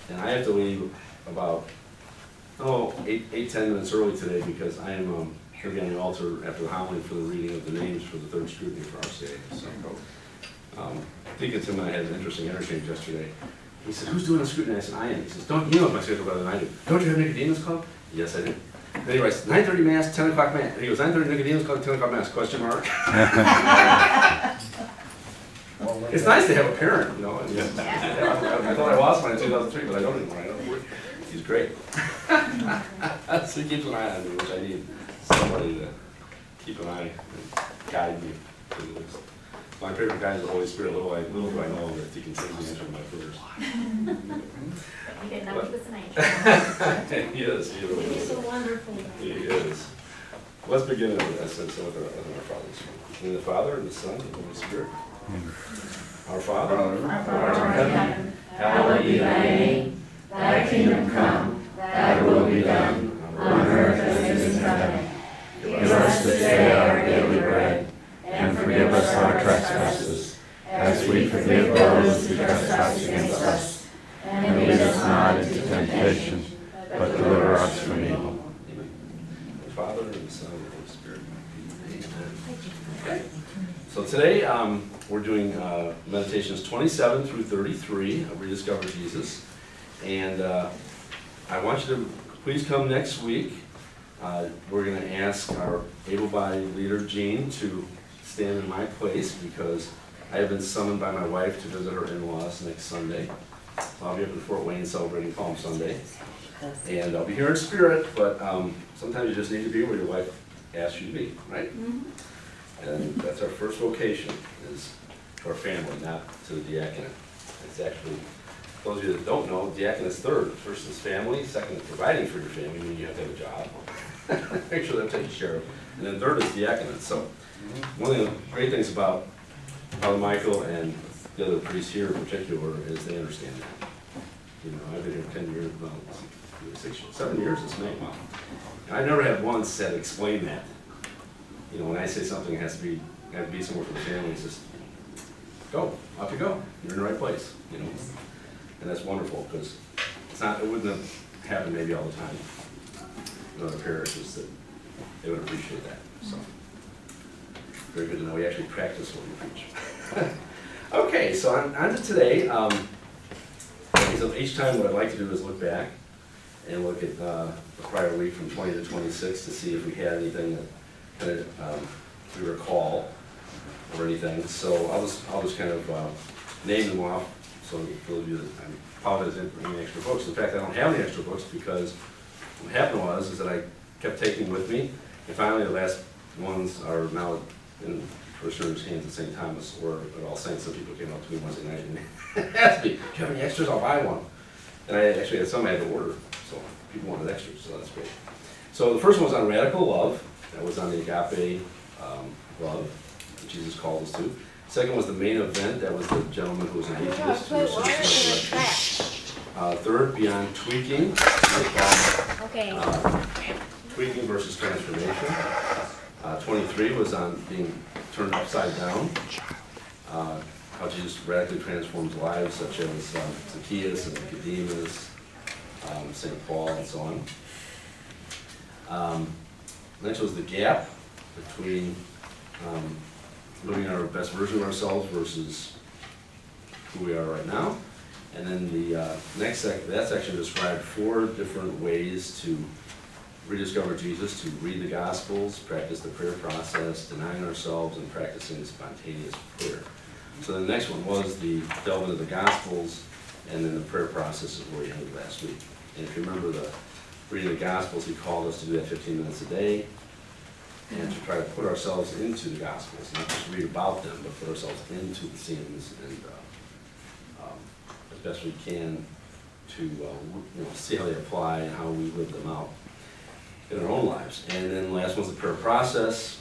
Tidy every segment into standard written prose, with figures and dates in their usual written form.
And I have to leave about, 10 minutes early today because I am going to be on the altar after the homily for the reading of the names for the third scrutiny for our state. So, Deacon Tim and I had an interesting interchange yesterday. He said, "Who's doing the scrutiny?" I said, "I am." He says, "Don't you know my schedule better than I do? Don't you have Nicodemus Club?" Yes, I do. Then he writes, 9:30 Mass, 10 o'clock Mass. He goes, 9:30 Nicodemus Club, 10 o'clock Mass, question mark. It's nice to have a parent, you know. And I thought I lost mine in 2003, but I don't anymore. I don't. He's great. So he keeps an eye on me, which I need somebody to keep an eye and guide me through this. My favorite guy is the Holy Spirit. Little do I know that he can sing the answer to my prayers. You didn't know he was an angel. He is. He really He's is. so wonderful. He is. Let's begin with that sense of our Father's name. In the Father, and the Son, and the Holy Spirit. Our Father, who art in heaven, hallowed be thy name. Thy kingdom come, thy will be done, on earth as it is in heaven. Give us this day our daily bread, and forgive us our trespasses, as we forgive those who trespass against us. And lead us not into temptation, but deliver us from evil. Amen. The Father, and the Son, and the Holy Spirit. Amen. So today, we're doing meditations 27 through 33 of Rediscover Jesus. And I want you to please come next week. We're going to ask our able-bodied leader, Jean, to stand in my place because I have been summoned by my wife to visit her in-laws next Sunday. I'll be up in Fort Wayne celebrating Palm Sunday. And I'll be here in spirit, but sometimes you just need to be where your wife asks you to be, right? Mm-hmm. And that's our first vocation, is to our family, not to the diaconate. It's actually, those of you that don't know, diaconate is third. First is family, second is providing for your family, meaning you have to have a job. Make sure they're taken care of. And then third is diaconate. So one of the great things about Father Michael and the other priests here in particular is they understand that. You know, I've been here 10 years, well, 7 years this May. Wow. And I never had once had to explain that. You know, when I say something has to be somewhere for the family, it's just go, off you go. You're in the right place, you know. And that's wonderful because it wouldn't have happened maybe all the time in other parishes that they would appreciate that. So very good to know we actually practice what we preach. Okay, so on to today. So each time what I'd like to do is look back and look at the prior week from 20 to 26 to see if we had anything that kind of we recall or anything. So I'll just kind of name them off. So for those of you that I apologize I didn't bring any extra books. In fact, I don't have any extra books because what happened is that I kept taking with me, and finally the last ones are now in parishioners' hands at St. Thomas or at All Saints. Some people came up to me Wednesday night and asked me, "Do you have any extras? I'll buy one." And I actually had some I had to order, so people wanted extras, so that's great. So the first one was on radical love. That was on the agape love that Jesus called us to. Second was the main event. That was the gentleman who was an atheist who was resurrection. Third, beyond tweaking. Okay. Tweaking versus transformation. 23 was on being turned upside down. How Jesus radically transforms lives, such as Zacchaeus and Nicodemus, St. Paul, and so on. Next was the gap between living our best version of ourselves versus who we are right now. And then the next that section described 4 different ways to rediscover Jesus, to read the Gospels, practice the prayer process, denying ourselves, and practicing spontaneous prayer. So the next one was the delve into the Gospels, and then the prayer process is where we ended last week. And if you remember the reading the Gospels, he called us to do that 15 minutes a day, and to try to put ourselves into the Gospels, not just read about them, but put ourselves into the scenes and as best we can to see how they apply and how we live them out in our own lives. And then the last one's the prayer process.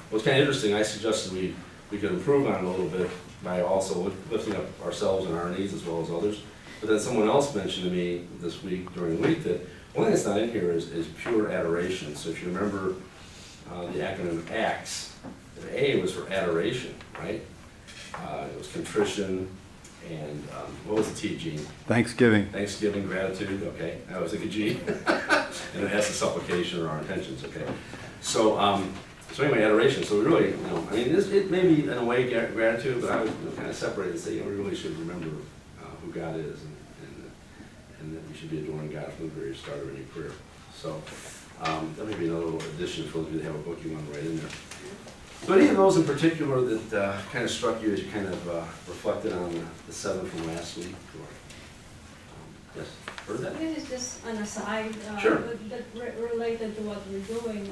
What's kind of interesting, I suggested we could improve on it a little bit by also lifting up ourselves and our needs as well as others. But then someone else mentioned to me this week, during the week, that one thing that's not in here is pure adoration. So if you remember the acronym ACTS, the A was for adoration, right? It was contrition, And what was the T, Gene? Thanksgiving. Thanksgiving, gratitude, okay. I was thinking G. And it has the supplication or our intentions, okay. So, so anyway, adoration. So we really, I mean, it may be in a way gratitude, but I would kind of separate it and say, we really should remember who God is, and that we should be adoring God from the very start of any prayer. So that may be another little addition for those of you that have a book you want to write in there. So any of those in particular that kind of struck you as you kind of reflected on the 7 from last week? Or, yes, heard that? This is just an aside, Sure. that related to what we're doing.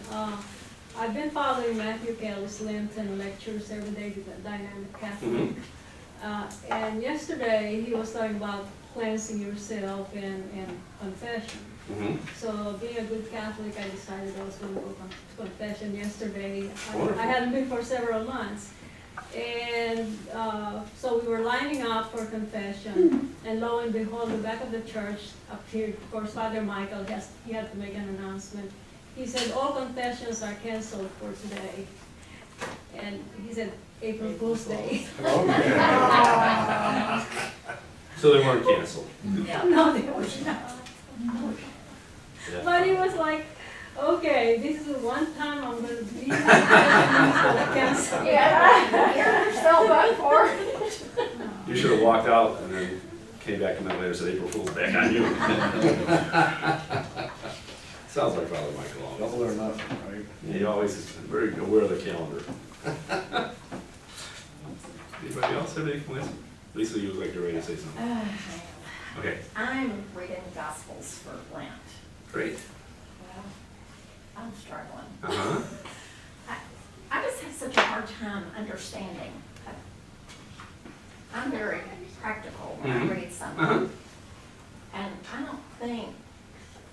I've been following Matthew Kelly's Lenten lectures every day with the Dynamic Catholic. And yesterday he was talking about cleansing yourself and confession. So being a good Catholic, I decided I was going to go to confession yesterday. I hadn't been for several months. And so we were lining up for confession, and lo and behold, the back of the church appeared. Of course, Father Michael, he had to make an announcement. He said, all confessions are canceled for today. And he said, April Fool's Day. So they weren't canceled. No, they were not. Yeah. But he was like, okay, this is the one time I'm going to be canceled. Yeah, yourself up for it. You should have walked out and then came back a minute later and said, April Fool's back on you. Sounds like Father Michael. Double or nothing, right? He always is very aware of the calendar. Anybody else have any comments? Lisa, you was like you're ready to say something. Okay, I'm reading the Gospels for Lent. great. Well, I'm struggling. Uh-huh. I just have such a hard time understanding. I'm very practical when I read something. Uh-huh. And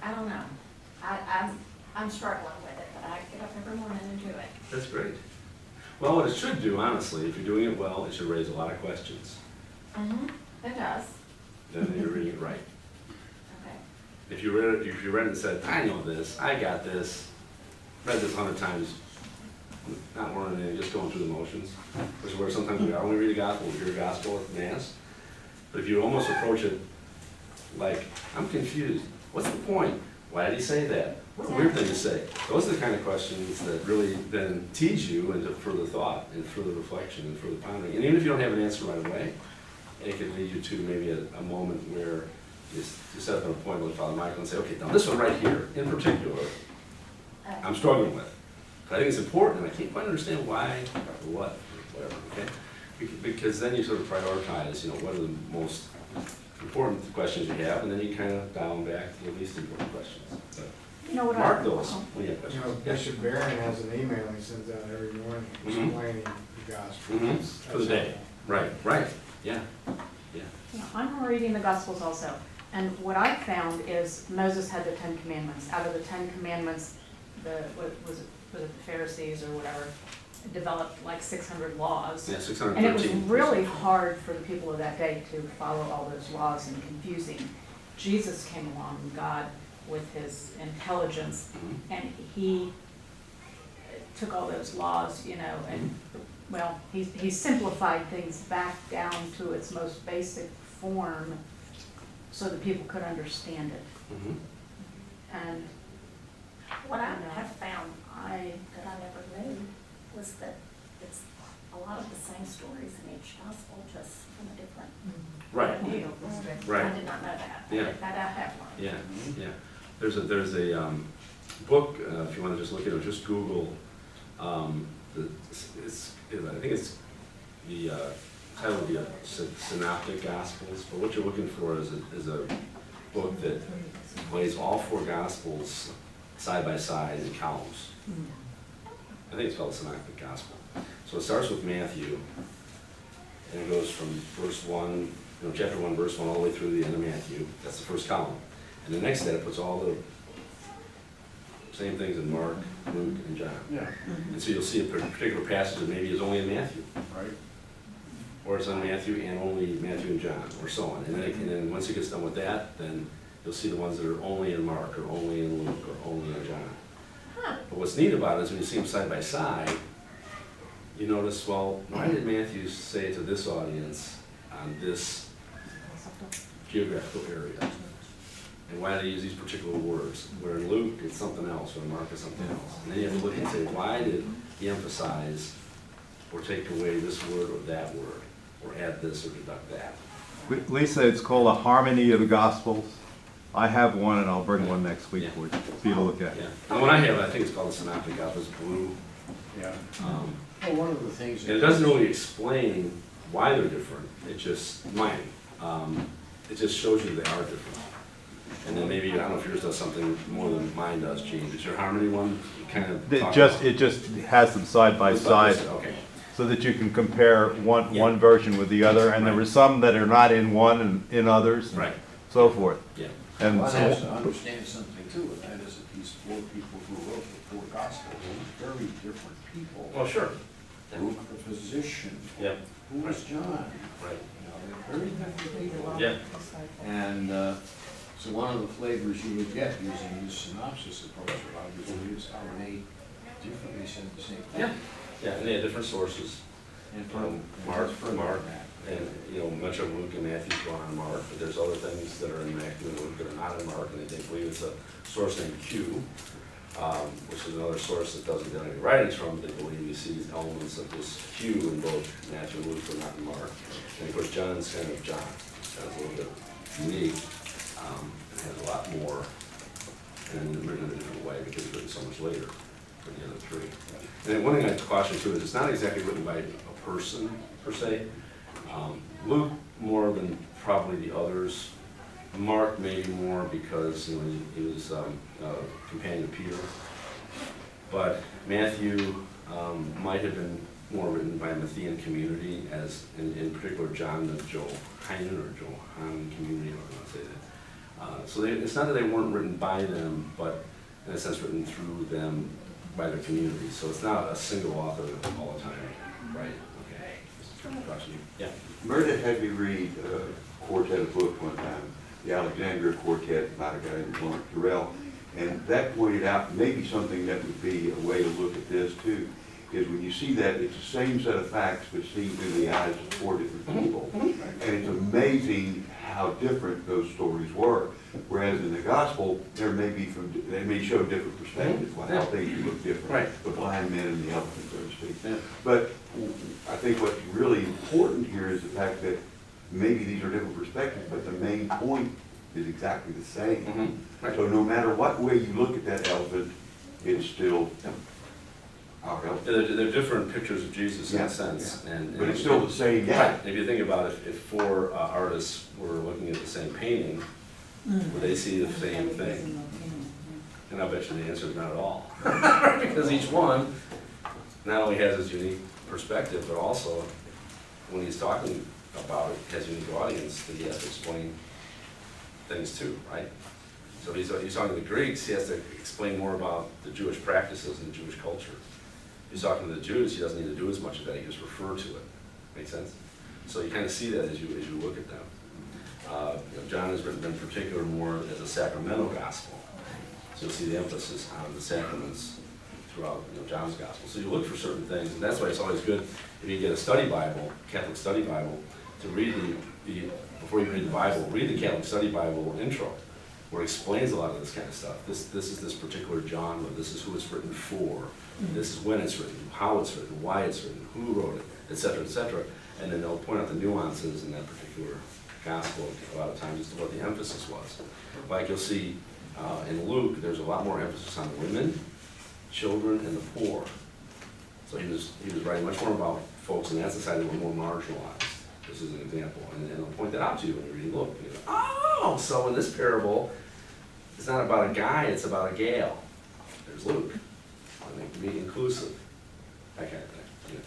I don't know. I'm struggling with it, but I get up every morning and do it. That's great. Well, what it should do, honestly, if you're doing it well, it should raise a lot of questions. It does. Then you're reading it right. Okay. If you read it and said, I know this, I got this, read this 100 times, not learning anything, just going through the motions. Which is where sometimes we only read the gospel, we hear the gospel at Mass. But if you almost approach it like, I'm confused, what's the point? Why did he say that? What a weird thing to say. Those are the kind of questions that really then teach you into further thought and further reflection and further pondering. And even if you don't have an answer right away, it could lead you to maybe a moment where you set up an appointment with Father Michael and say, okay, now this one right here, in particular, I'm struggling with. But I think it's important, and I can't quite understand why or what, or whatever, okay? Because then you sort of prioritize, what are the most important questions you have, and then you kind of dial them back to the least important questions. But You know what mark those when you have You know, questions. Bishop Barron has an email he sends out every morning explaining the gospel. For the day. Right, yeah. Yeah, I'm reading the Gospels also, and what I found is Moses had the 10 Commandments. Out of the 10 Commandments, was it the Pharisees or whatever, developed like 600 laws. Yeah, 613. And it was really hard for the people of that day to follow all those laws and confusing. Jesus came along, God, with his intelligence, and he took all those laws, and well, he simplified things back down to its most basic form so that people could understand it. And What I have found that I never knew was that it's a lot of the same stories in each gospel, just from a different Right, view. right. I did not know that. Yeah. That I have learned. Yeah. There's a book, if you want to just look at it, just Google, I think it's the title would be Synoptic Gospels, but what you're looking for is a book that lays all 4 Gospels side by side in columns. I think it's called Synoptic Gospel. So it starts with Matthew, and it goes from verse 1, chapter 1, verse 1, all the way through the end of Matthew. That's the first column. And the next set puts all the same things in Mark, Luke, and John. Yeah, And so you'll see a particular passage that maybe is only in Matthew, right. or it's on Matthew and only Matthew and John, or so on. And then once it gets done with that, then you'll see the ones that are only in Mark, or only in Luke, or only in John. But what's neat about it is when you see them side by side, you notice, well, why did Matthew say to this audience on this geographical area. And why they use these particular words. Where in Luke, it's something else, or in Mark, it's something else. And then you have to look and say, why did he emphasize or take away this word or that word, or add this or deduct that? Lisa, it's called a harmony of the Gospels. I have one, and I'll bring one next week for you to look at. Yeah, and what I have, I think it's called the Synoptic Gospels, blue. Yeah. Well, one of the things. And it doesn't really explain why they're different, it just, mine, it just shows you they are different. And then maybe, I don't know if yours does something more than mine does, Gene. Is your Harmony one kind of? It just has them side by side, Okay. so that you can compare one Yeah. version with the other, and there Right. were some that are not in one and in others, and Right, so forth. yeah. And One has to so, understand something too, and that is that these four people who wrote the four gospels were very different people. Well, sure. Luke, the physician, Yeah, who was John? right, You know, they're very different people. yeah, And so one of the flavors you would get using this synopsis approach, obviously, is how they differently said the same thing. yeah, yeah, and they had different sources. And Mark, further Mark, than that. and, you know, much of Luke and Matthew go on Mark, but there's other things that are in Matthew and Luke that are not in Mark, and they believe it's a source named Q, which is another source that doesn't get any writings from, they believe you see these elements of this Q in both Matthew and Luke, but not in Mark. And of course, John's kind of John. John's a little bit unique, and has a lot more, and written in a different way because it's written so much later than the other three. And then one thing I'd caution too is it's not exactly written by a person per se. Luke more than probably the others. Mark maybe more because, you know, he was a companion of Peter. But Matthew might have been more written by a Matthean community, as in particular John, the Johannine or Johann community, I don't know how to say that. So it's not that they weren't written by them, but in a sense written through them by their community. So it's not a single author all the time, right? Okay. Yeah. Meredith had me read a quartet of books one time, the Alexandria Quartet by a guy named Lawrence Durrell, and that pointed out maybe something that would be a way to look at this too, is when you see that, it's the same set of facts but seen through the eyes of four different people. And it's amazing how different those stories were. Whereas in the gospel, they may show different perspectives, how things look different. Right. The blind man and the elephant, so to speak. Yeah. But I think what's really important here is the fact that maybe these are different perspectives, but the main point is exactly the same. Mhm. Right. So no matter what way you look at that elephant, it's still our Yeah, elephant. they're different pictures of Jesus in Yeah, a sense. And But it's still the same guy. Right. If you think about it, if four artists were looking at the same painting, would they see the same thing? And I bet you the answer is not at all. Because each one not only has his unique perspective, but also when he's talking about it, has a unique audience that he has to explain things to, right? So he's talking to the Greeks, he has to explain more about the Jewish practices and the Jewish culture. He's talking to the Jews, he doesn't need to do as much of that, he just refer to it. Make sense? So you kind of see that as you look at them. You know, John has written in particular more as a sacramental gospel. So you'll see the emphasis on the sacraments throughout, you know, John's gospel. So you look for certain things, and that's why it's always good if you get a study Bible, Catholic study Bible, to read before you read the Bible, read the Catholic study Bible intro, where it explains a lot of this kind of stuff. This is this particular genre, this is who it's written for, this is when it's written, how it's written, why it's written, who wrote it, et cetera, and then they'll point out the nuances in that particular gospel a lot of times as to what the emphasis was. Like you'll see in Luke, there's a lot more emphasis on women, children, and the poor. So he was writing much more about folks in that society that were more marginalized. This is an example, and they'll point that out to you when you're reading Luke. You go, oh, so in this parable, it's not about a guy, it's about a gal. There's Luke. And they can be inclusive, that kind of thing.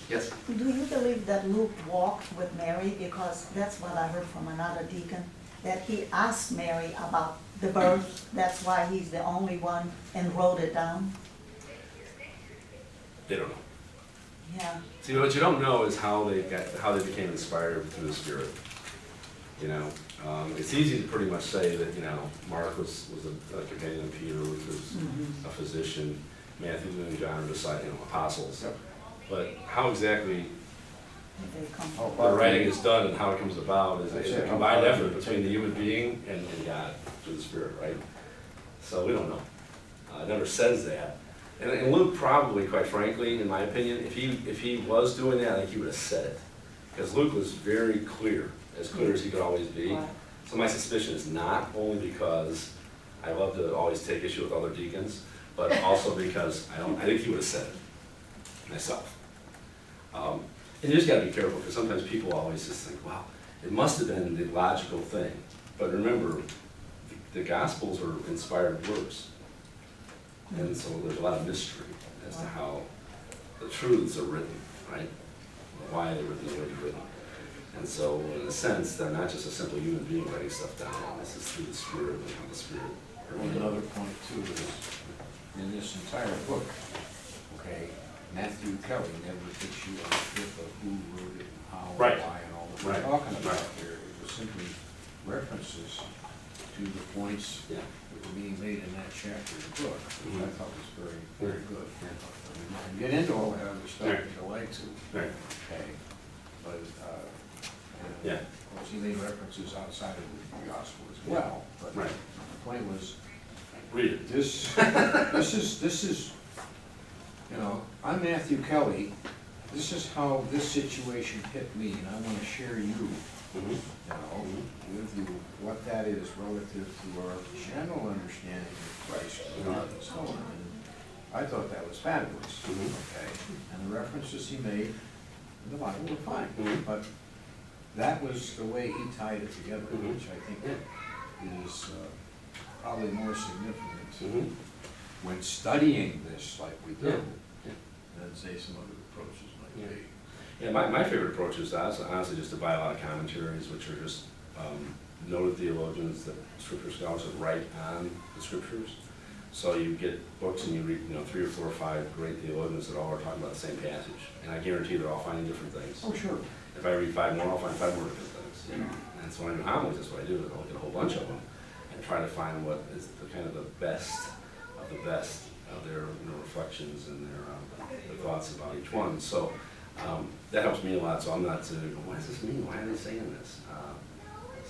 Yeah. Yes? Do you believe that Luke walked with Mary? Because that's what I heard from another deacon, that he asked Mary about the birth, that's why he's the only one, and wrote it down. They don't know. Yeah. See, what you don't know is how they became inspired through the Spirit. You know, it's easy to pretty much say that, you know, Mark was a companion of Peter, was a physician, Matthew and John are apostles. But how exactly if they come. Oh, The writing is done and how it comes about is That's a it. combined effort between the human being and God through the Spirit, right? So we don't know. It never says that. And Luke probably, quite frankly, in my opinion, if he was doing that, I think he would have said it. Because Luke was very clear as he could always be. Right. So my suspicion is not only because I love to always take issue with other deacons, but also because I think he would have said it myself. And you just gotta be careful, because sometimes people always just think, wow, it must have been the logical thing. But remember, the Gospels are inspired works. And so there's a lot of mystery as to how the truths are written, right? Why they're written the way they're written. And so, in a sense, they're not just a simple human being writing stuff down. This is through the Spirit and how the Spirit. Another point too is, in this entire book, okay, Matthew Kelly never gets you on the fifth of who wrote it and how and Right. why and all that we're Right. talking about Right. here. It was simply references to the points Yeah. that were being made in that chapter of the book, which I thought was very, very good. Yeah. I mean, I can get into all that other stuff Right. if you like to, Right. okay? But, and Yeah. of course, he made references outside of the gospel as well, but Right. the point was, Read it. this is, you know, I'm Matthew Kelly, this is how this situation hit me, and I wanna share you, Mhm. you know, with you, what that is relative to our general understanding of Christ and God and so on. And I thought that was fabulous, Mhm. okay? And the references he made in the Bible were fine, Mhm. but that was the way he tied it together, Mhm. which I think is probably more significant Mhm. when studying this like we do, Yeah. than say some other approaches might be. Yeah, my favorite approach is honestly just to buy a lot of commentaries, which are just noted theologians that scripture scholars that write on the scriptures. So you get books and you read, 3 or 4 or 5 great theologians that all are talking about the same passage. And I guarantee they're all finding different things. Oh, sure. If I read 5 more, I'll find 5 more different things. And so when I do homilies, that's what I do. I'll look at a whole bunch of them and try to find what is the kind of the best of their reflections and their thoughts about each one. So that helps me a lot. So I'm not saying, what does this mean? Why are they saying this?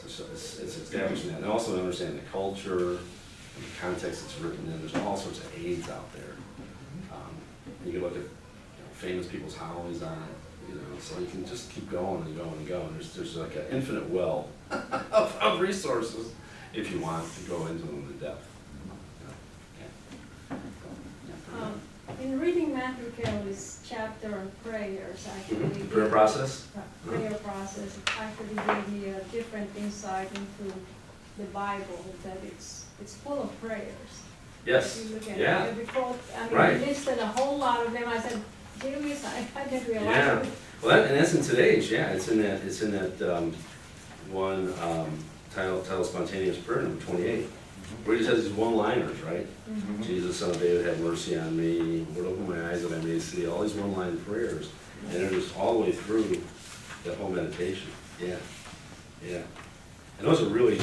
So it's establishing that, and also understanding the culture and the context it's written in. There's all sorts of aids out there. You can look at famous people's homilies on it. So you can just keep going and going and going. There's like an infinite well of resources if you want to go into them in depth. In reading Matthew Kelly's chapter on prayers, actually. Prayer process? Prayer process actually gave me a different insight into the Bible, that it's full of prayers. Yes. If you look at Yeah. every quote, I mean, Right. he listed a whole lot of them. I said, Jeez, I didn't realize Yeah. it. Well, and that's in today's. Yeah, it's in that one titled "Spontaneous Prayer," number 28, where he says these one-liners, right? Mhm. Jesus, Son of David, have mercy on me. Lord, open my eyes that I may see. All these one-line prayers, and they're just all the way through that whole meditation. Yeah, yeah. And those are really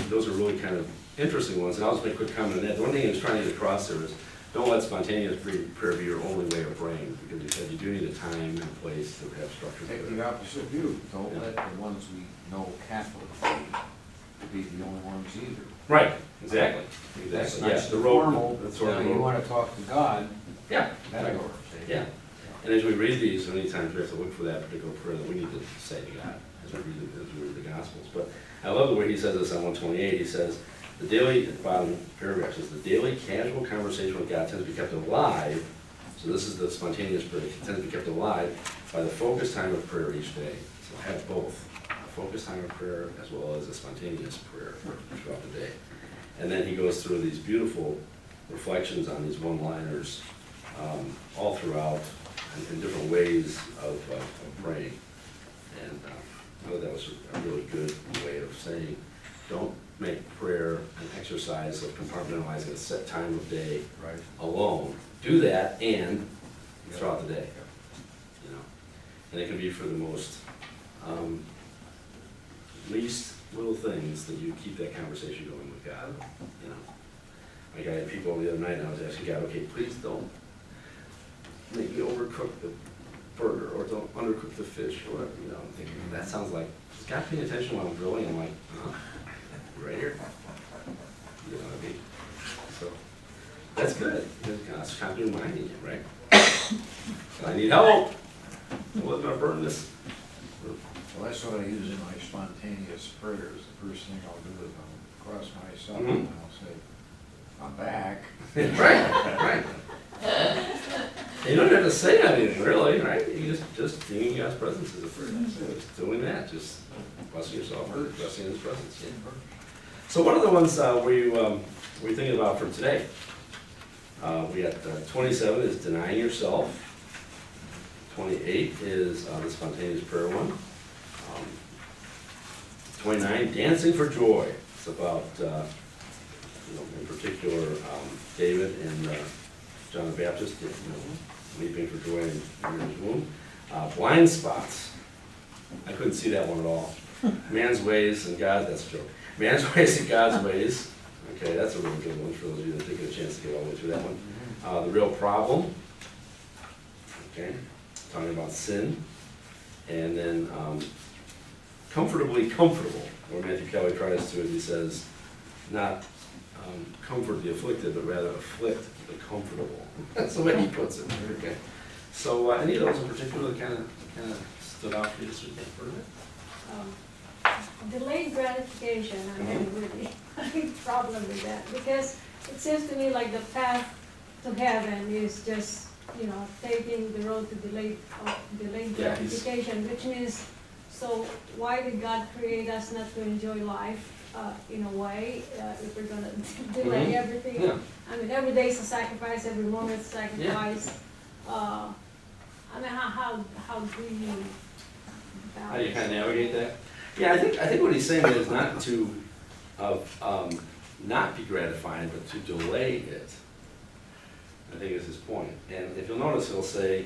kind of interesting ones. And I'll just make a quick comment on that. The one thing he was trying to get across there is, don't let spontaneous prayer be your only way of praying, because he said you do need a time and place to have structure. Take to it. the opposite view, don't Yeah. let the ones we know Catholically be the only ones either. Right. Exactly. That's Exactly. Yeah. nice The and road. formal, That's but sort now of you road. wanna talk to God, Yeah. that'll Right. work, see? Yeah. And as we read these, many times we have to look for that particular prayer that we need to say to God as we read the Gospels. But I love the way he says this on 128. He says, the daily, at the bottom paragraph says, the daily casual conversation with God tends to be kept alive. So this is the spontaneous prayer. It tends to be kept alive by the focused time of prayer each day. So have both, a focused time of prayer as well as a spontaneous prayer throughout the day. And then he goes through these beautiful reflections on these one-liners all throughout in different ways of praying. And I thought that was a really good way of saying, don't make prayer an exercise of compartmentalizing a set time of day Right. alone. Do that and throughout the day. And it can be for the most least little things that you keep that conversation going with God. Like I had people the other night, and I was asking God, okay, please don't make me overcook the burger, or don't undercook the fish, or whatever, you know, I'm thinking, that sounds like, is God paying attention while I'm grilling? I'm like, right here. You know what I mean? So, that's good. God's kind of reminding you, right? I need help. I wasn't gonna burn this. Well, that's what I use in my spontaneous prayers. The first thing I'll do is I'll cross myself Mhm. and I'll say, I'm back. Right. You don't have to say anything, really, right? You just being in God's presence is a prayer. Just doing that, just blessing yourself, or blessing His presence. Yeah. So what are the ones were you thinking about for today? We got 27 is denying yourself. 28 is the spontaneous prayer one. 29, dancing for joy. It's about, in particular, David and John the Baptist, weeping for joy in Mary's womb. Blind spots. I couldn't see that one at all. Man's ways and God, that's a joke. Man's ways and God's ways. Okay, that's a really good one for those of you that didn't get a chance to get all the way through that one. The real problem. Okay, talking about sin. And then comfortably comfortable, where Matthew Kelly tries to, as he says, not comfort the afflicted, but rather afflict the comfortable. That's the way he puts it. Okay. So any of those in particular that kind of stood out for you this week? Delayed gratification, I have a really big problem with that, because it seems to me like the path to heaven is just, taking the road to delayed gratification, which means, so why did God create us not to enjoy life in a way, if we're gonna delay everything? Yeah. I mean, every day is a sacrifice, every moment is a sacrifice. I mean, how do you balance? How do you kind of navigate that? Yeah, I think what he's saying is not to not be gratifying, but to delay it. I think is his point. And if you'll notice, he'll say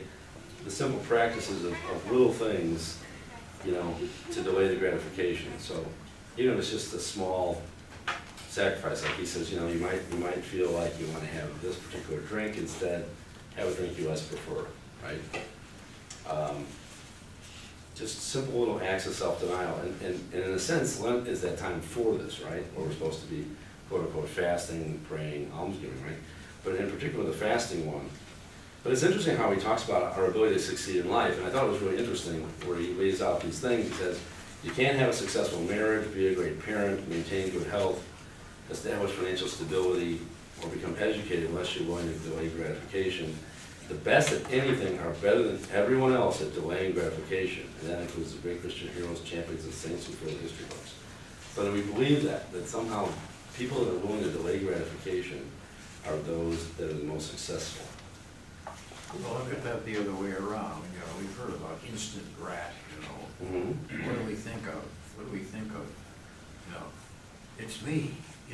the simple practices of little things, to delay the gratification. So even if it's just a small sacrifice, like he says, you might feel like you want to have this particular drink instead, have a drink you less prefer, right? Just simple little acts of self-denial. And in a sense, Lent is that time for this, right? Where we're supposed to be, quote unquote, fasting, praying, almsgiving, right? But in particular, the fasting one. But it's interesting how he talks about our ability to succeed in life. And I thought it was really interesting where he lays out these things. He says, you can't have a successful marriage, be a great parent, maintain good health, establish financial stability, or become educated unless you're willing to delay gratification. The best at anything are better than everyone else at delaying gratification. And that includes the great Christian heroes, champions, and saints who fill the history books. So we believe that somehow people that are willing to delay gratification are those that are the most successful. Well, look at that the other way around. We've heard about instant grat, Mm-hmm. What do we think of? It's me. I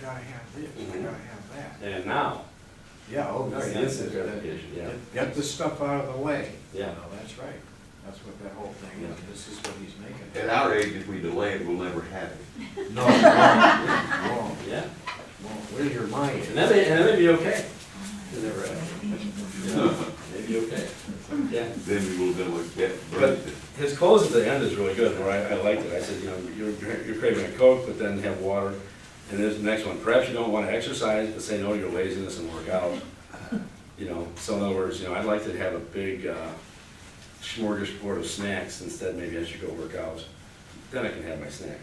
gotta have this, I gotta have that. And now, Yeah, That's the instant gratification, yeah. Get the stuff out of the way. Yeah. That's right. That's what that whole thing is. This is what he's making. At our age, if we delay it, we'll never have it. No, wrong. yeah. Where's your mind? And that may be okay. You never have. Maybe okay. Yeah. Then we will then look at. But his close at the end is really good, where I liked it. I said, you're craving a Coke, but then have water. And there's the next one. Perhaps you don't want to exercise, but say no to your laziness and work out. So in other words, I'd like to have a big smorgasbord of snacks instead. Maybe I should go work out. Then I can have my snack.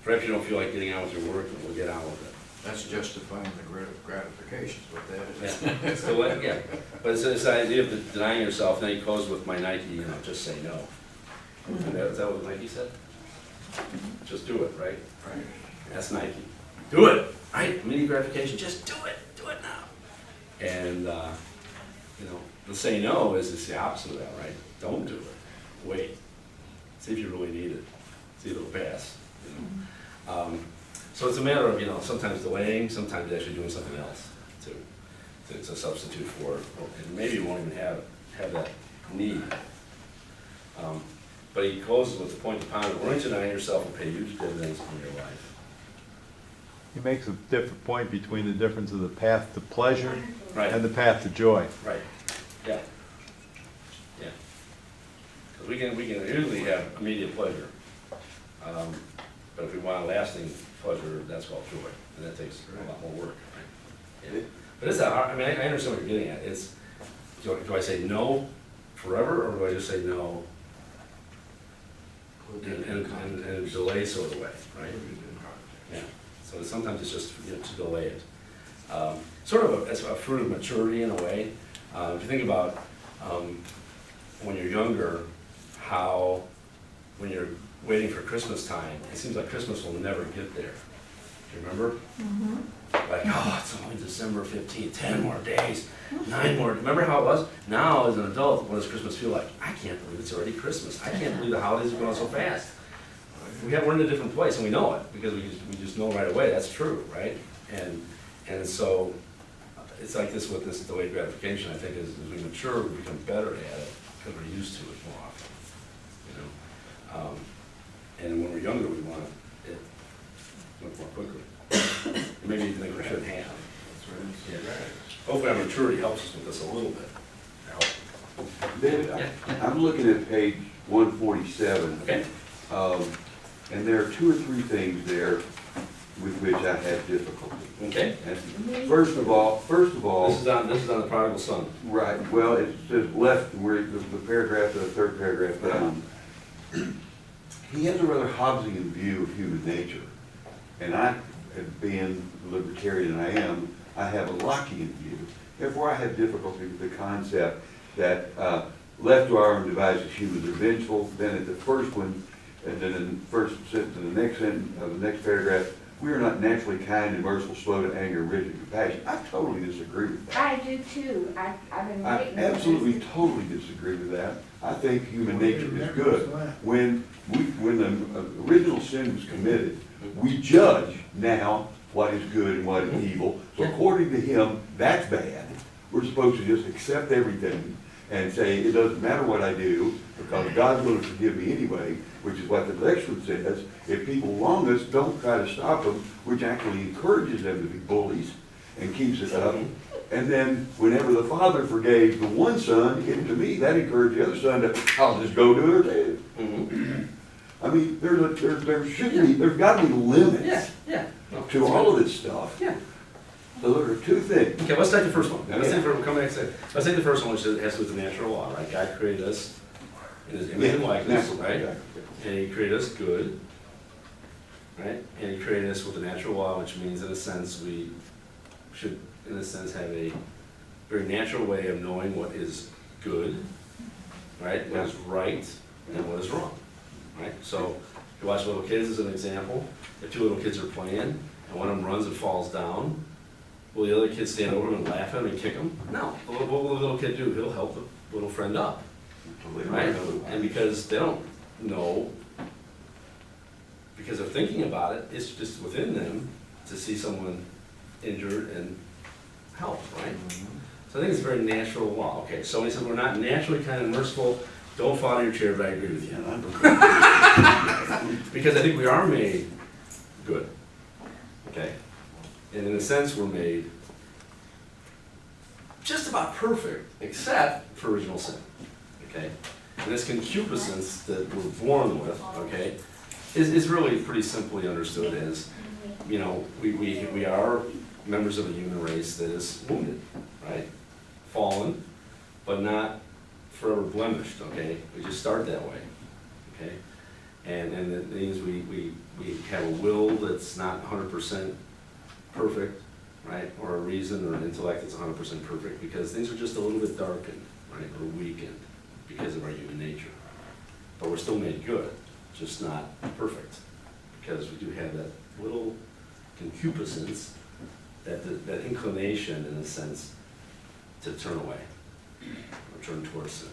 Perhaps you don't feel like getting out with your work, and we'll get on with it. That's justifying the gratifications, what that is. Yeah. So but it's this idea of denying yourself. Then he closes with my Nike. Just say no. Is that what Nike said? Just do it, right? Right. That's Nike. Do it, right? Immediate gratification. Just do it. Do it now. And the say no is the opposite of that, right? Don't do it. Wait. See if you really need it. See if it'll pass. So it's a matter of sometimes delaying, sometimes actually doing something else to substitute for it. And maybe you won't even have that need. But he closes with the point upon it, learning to deny yourself will pay huge dividends in your life. He makes a different point between the difference of the path to pleasure Right. and the path to joy. Right. Yeah. Because we can usually have immediate pleasure. But if we want a lasting pleasure, that's called joy, and that takes a lot more work. Right? Yeah. But it's a hard, I mean, I understand what you're getting at. It's, do I say no forever, or do I just say no in a delay sort of way, right? Yeah. So sometimes it's just, you know, to delay it. Sort of it's a fruit of maturity in a way. If you think about when you're younger, how when you're waiting for Christmas time, it seems like Christmas will never get there. Do you remember? Like, oh, it's only December 15th, 10 more days, 9 more. Remember how it was? Now, as an adult, what does Christmas feel like? I can't believe it's already Christmas. I can't believe the holidays are going so fast. We're in a different place, and we know it, because we just know right away that's true, right? And so, it's like this with this delayed gratification, I think, as we mature, we become better at it, because we're used to it more often, you know? And when we're younger, we want it much more quickly. Maybe even think we should have. Yeah. Hopefully our maturity helps us with this a little bit. David, I'm looking at page 147. Okay. And there are 2 or 3 things there with which I have difficulty. Okay. And first of all, This is on the prodigal son. right, well, it says left, where the paragraph, the third paragraph down. He has a rather Hobbesian view of human nature. And I, being the libertarian I am, I have a Lockean view. Therefore, I have difficulty with the concept that left to our own devices, humans are vengeful. Then at the first one, and then in the first sentence, in the next sentence of the next paragraph, we are not naturally kind and merciful, slow to anger, rigid, compassion. I totally disagree with that. I do too. I've been I waiting. absolutely, totally disagree with that. I think human nature is good. When the original sin was committed, we judge now what is good and what is evil. So according to him, that's bad. We're supposed to just accept everything and say, it doesn't matter what I do, because God's going to forgive me anyway, which is what the next one says. If people wrong us, don't try to stop them, which actually encourages them to be bullies and keeps it up. And then whenever the father forgave the one son, to me, that encouraged the other son to, I'll just go do it too. I mean, there's got to be limits to all of this stuff. Yeah. So there are 2 things. Okay, let's take the first one. Let's Yeah. take the first one, which has to do with the natural law, right? God created us in his image and likeness, Natural, right? yeah. And he created us good, right? And he created us with the natural law, which means, in a sense, we should, in a sense, have a very natural way of knowing what is good, right? What is right and what is wrong, right? So, if you watch little kids as an example, if 2 little kids are playing, and one of them runs and falls down, will the other kid stand over him and laugh at him and kick him? No. What will the little kid do? He'll help the little friend up, right? And because they don't know, because they're thinking about it, it's just within them to see someone injured and help, right? So I think it's a very natural law. Okay, so when he says we're not naturally kind and merciful, don't fall out of your chair, but I agree with you. Because I think we are made good, okay? And in a sense, we're made just about perfect, except for original sin, okay? And this concupiscence that we're born with, okay, is really pretty simply understood as, you know, we are members of a human race that is wounded, right? Fallen, but not forever blemished, okay? We just start that way, okay? And it means we have a will that's not 100% perfect, right? Or a reason or an intellect that's 100% perfect, because things are just a little bit darkened, right? Or weakened because of our human nature. But we're still made good, just not perfect, because we do have that little concupiscence, that inclination, in a sense, to turn away, or turn towards sin.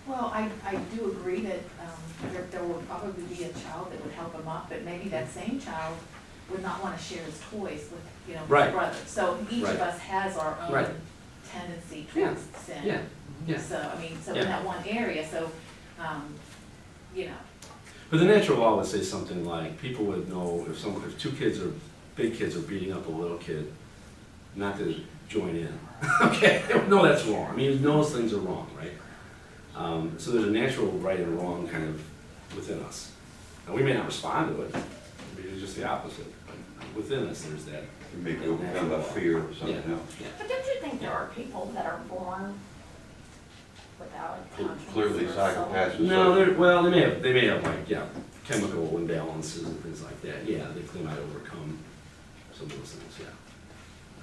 Well, I do agree that there will probably be a child that would help him up, but maybe that same child would not want to share his toys with, you know, his Right. brother. So each Right. of us has our own Right. tendency Yeah. towards sin. Yeah, yeah. So, I mean, so Yeah. in that one area, so, you know, But the natural law would say something like, people would know if 2 kids or big kids are beating up a little kid, not to join in. Okay, they would know that's wrong. I mean, those things are wrong, right? So there's a natural right and wrong kind of within us. Now, we may not respond to it, maybe it's just the opposite, but within us, there's that. It may be overcome by fear or something Yeah. else. Yeah. But don't you think there are people that are born without a conscience? Clearly or psychopaths. No, well, they may have like, yeah, chemical imbalances and things like that. Yeah, they might overcome some of those things, yeah.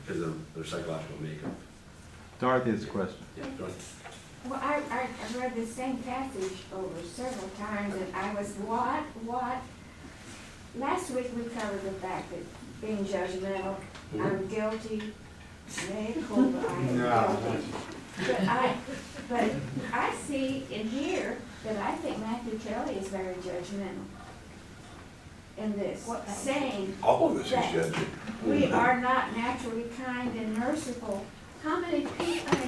Because of their psychological makeup. Dorothy has a question. Yeah, go ahead. Well, I read the same passage over several times, and I was, what? Last week we covered the fact that being judgmental, I'm guilty, mea culpa, I am No. guilty. But I see in here that I think Matthew Kelly is very judgmental in this, saying All of us that is judging. we are not naturally kind and merciful. How many people,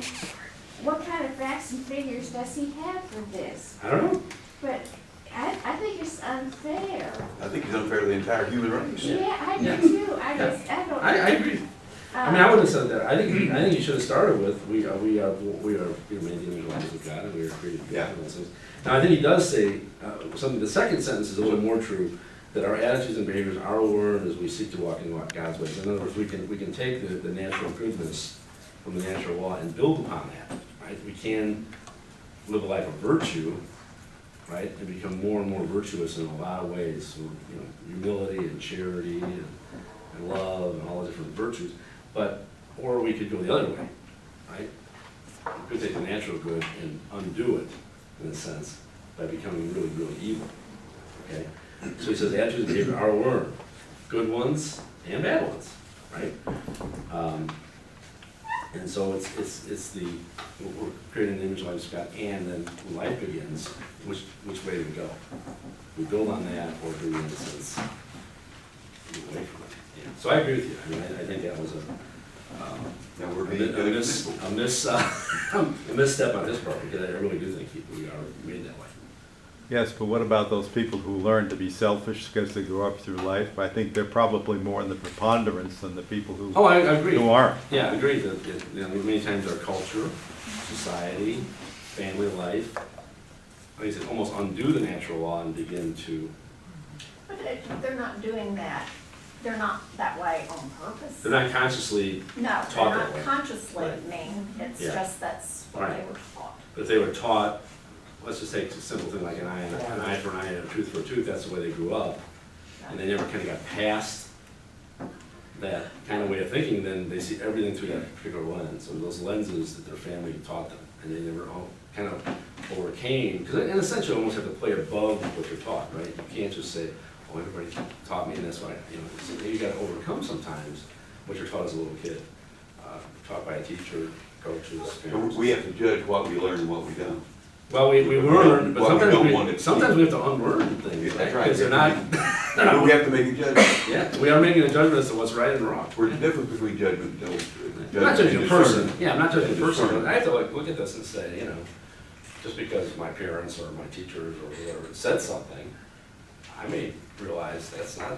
what kind of facts and figures does he have for this? I don't know. But I think it's unfair. I think he's unfair to the entire human race. Yeah, I Yeah. do too. I don't. I agree. I mean, I wouldn't have said that. I think you should have started with, we are made in the image of God, and we are created to be Yeah. God, and those things. Now, I think he does say, something, the second sentence is a little more true, that our attitudes and behaviors are learned as we seek to walk in God's ways. In other words, we can take the natural goodness from the natural law and build upon that, right? We can live a life of virtue, right, and become more and more virtuous in a lot of ways. So, you know, humility and charity and love and all the different virtues. But, or we could go the other way, right? We could take the natural good and undo it, in a sense, by becoming really, really evil, okay? So he says attitudes and behavior are learned, good ones and bad ones, right? And so it's the, we're creating an image of God, and then when life begins, which way do we go? We build on that, or do we, in a sense, move away from it? Yeah. So I agree with you. I mean, I think that was Now, we're a being misstep on his part, because I really do think we are made that way. Yes, but what about those people who learn to be selfish because they grew up through life? I think they're probably more in the preponderance than the people who, Oh, I agree. who aren't. Yeah, I agree that, you know, many times our culture, society, family life, like I said, almost undo the natural law and begin to, But they're not doing that, they're not that way on purpose. they're not consciously, No, they're taught that not way. consciously Right. mean, it's Yeah. just that's what they Right. were taught. but if they were taught, let's just take a simple thing like an eye for an eye and a tooth for a tooth, that's the way they grew up, and they never kind of got past that kind of way of thinking, then they see everything through that particular lens, or those lenses that their family taught them, and they never all kind of overcame, because in a sense, you almost have to play above what you're taught, right? You can't just say, oh, everybody taught me, and that's why, you know, so you gotta overcome sometimes what you're taught as a little kid, taught by a teacher, coaches, So parents. we have to judge what we learn and what we don't. Well, we learn, but What we don't want to sometimes see. we have to unlearn things, Yeah, right? that's right. Because they're not, But we have to make a judgment. yeah, we are making a judgment as to what's right and wrong. We're the difference between judgment and I'm not judging a discernment. person, yeah, I'm not judging a And person, but discernment. I have to like look at this and say, you know, just because my parents or my teachers or whoever said something, I may realize that's not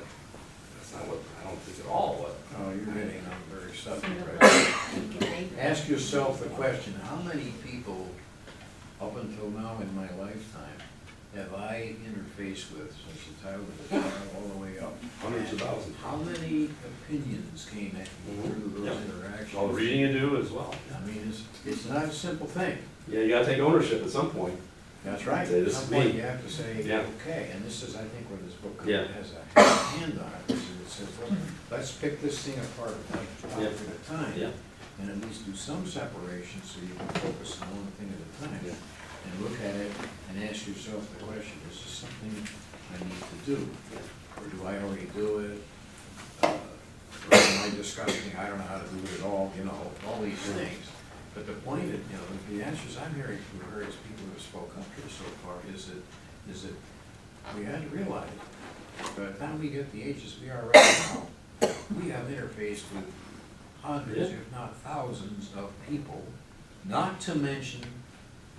what, I don't think at all what. Oh, you're hitting on a very subject right now. Ask yourself the question, how many people up until now in my lifetime have I interfaced with since the time of the child all the way up? Hundreds of And thousands. how many opinions came at me through Yeah. those interactions? All the reading you do as well. I mean, it's not a simple thing. Yeah, you gotta take ownership at some point. That's right. Say, At this some is point, me. you have to say, Yeah. okay, and this is, I think, where this book Yeah. has a hand on it, is it says, let's pick this thing apart like one Yeah. thing at a time. Yeah. And at least do some separation so you can focus on one thing at a time. Yeah. And look at it and ask yourself the question, is this something I need to do? Or do I already do it? Or am I disgusting, I don't know how to do it at all, you know, all these things. But the point is, you know, the answers I'm hearing from various people who have spoken up here so far is that we had to realize, by the time we get the ages we are right now, we have interfaced with hundreds, Yeah. if not thousands, of people, not to mention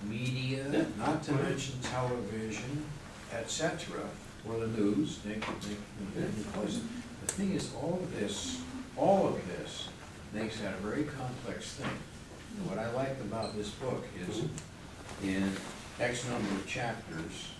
media, Yeah. not to mention television, etc., or the news. The thing is, all of this makes that a very complex thing. And what I like about this book is, X number of chapters,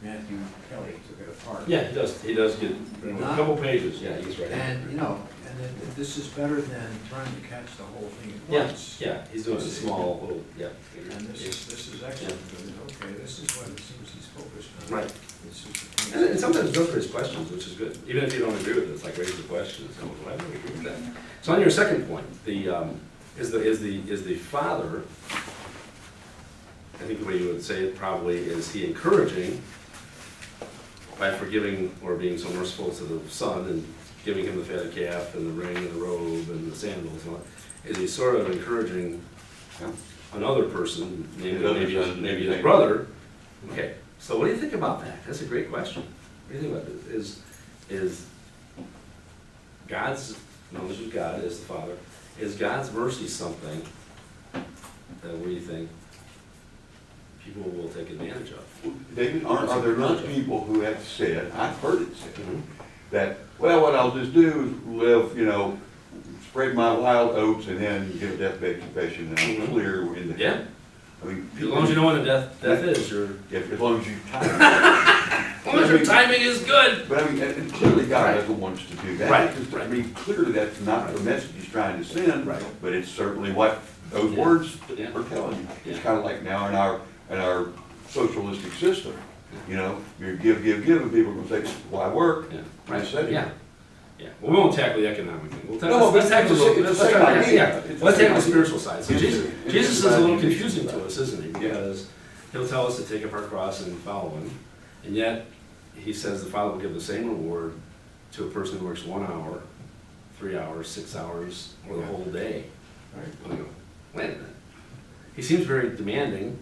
Matthew Kelly took it apart. Yeah, he does get, a couple pages, yeah, he's right. And, you know, and this is better than trying to catch the whole thing at Yeah, once. yeah, he's doing a small little, yeah. And this is excellent, because, okay, this is what it seems he's focused on. Right. It's just And sometimes it does raise questions, which is good, even if you don't agree with it, it's like raise the questions, and why don't we agree with that? So on your second point, is the father, I think the way you would say it probably is he encouraging by forgiving or being so merciful to the son and giving him the fatted calf and the ring and the robe and the sandals and all that, is he sort of encouraging Yeah. another person, His other maybe son, maybe his same. brother? Okay, so what do you think about that? That's a great question. What do you think about it? Is God's knowledge of God is the Father, is God's mercy something that we think people will take advantage of? David, are there not people who have said, I've heard it said, Mhm. that, well, what I'll just do is live, you know, spread my wild oats and then give a deathbed confession and I'm Mhm. clear in the Yeah. heaven. I mean, As long as you know when the death is, you're, as long as you time. as long as your timing is good. But I mean, and clearly God Right. doesn't want us to do that. Right, Because, right. I mean, clearly that's not the message he's trying to send. Right. But it's certainly what those Yeah. words Yeah. are telling you. It's Yeah. kind of like now in our socialistic system, you know, you give, and people are gonna say, why work? Yeah, I right, said it. yeah. Yeah, well, we won't tackle the economic thing. We'll No, let's but tackle it's the let's same tackle- idea. yeah, It's the let's same tackle the idea. spiritual side. So It's Jesus the- is it's a little the- confusing to us, isn't he? Yeah. Because he'll tell us to take up our cross and follow him, and yet he says the Father will give the same reward to a person who works 1 hour, 3 hours, 6 hours, or the whole day. Right. I go, wait a minute. He seems very demanding.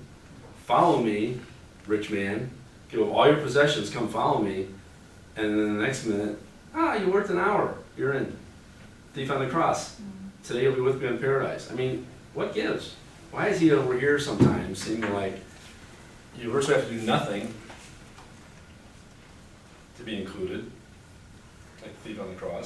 Follow me, rich man. Give up all your possessions, come follow me. And then the next minute, you worked an hour, you're in. Thief on the cross. Today you'll be with me in paradise. I mean, what gives? Why is he over here sometimes seeming like you first have to do nothing to be included, like the thief on the cross?